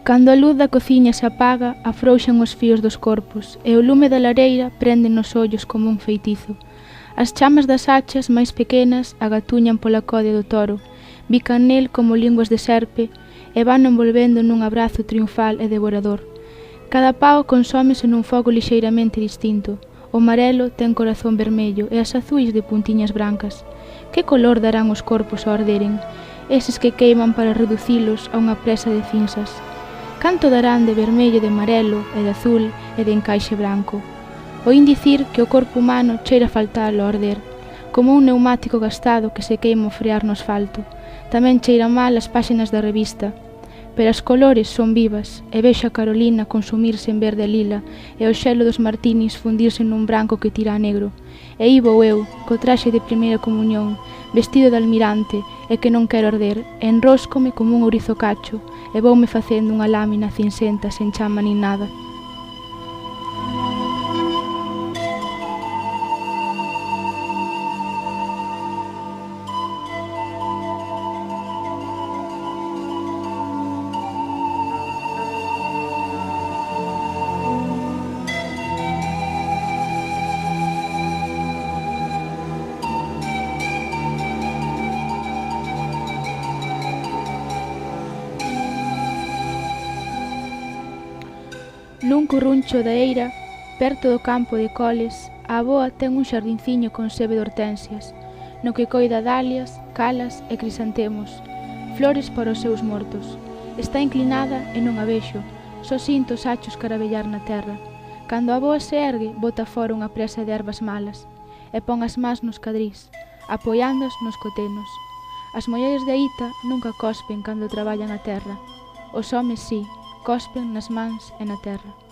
Cando a luz da cociña se apaga, afrouxan os fíos dos corpos, e o lume da lareira prende nos ollos como un feitizo. As chamas das hachas máis pequenas agatuñan pola code do toro, bican nel como linguas de serpe, e van envolvendo nun abrazo triunfal e devorador. Cada pao consómese nun fogo lixeiramente distinto. O amarelo ten corazón vermello e as azuis de puntiñas brancas. Que color darán os corpos ao arderen, eses que queiman para reducilos a unha presa de cinzas? Canto darán de vermello, de amarelo e de azul e de encaixe branco? Oín dicir que o corpo humano cheira a faltar ao arder, como un neumático gastado que se queima ao frear no asfalto. Tamén cheira mal as páxinas da revista, pero as colores son vivas, e vexo a Carolina consumirse en verde e lila, e o xelo dos martinis fundirse nun branco que tira a negro. E aí vou eu, co traxe de primeira comunión, vestido de almirante, e que non quero arder, e enróscome como un ourizo cacho, e voume facendo unha lámina cinsenta sen chama nin nada. Nun curruncho da eira, perto do campo de coles, a avoa ten un xardinciño con sebe de hortensias, no que coida dalias, calas e crisantemos, flores para os seus mortos. Está inclinada e non a vexo, só sinto os achos caravellar na terra. Cando a avoa se ergue, bota fora unha presa de ervas malas, e pon as mans nos cadrís, apoiándoas nos cotenos. As mulleres de Aita nunca cospen cando traballan a terra. Os homes sí, cospen nas mans e na terra.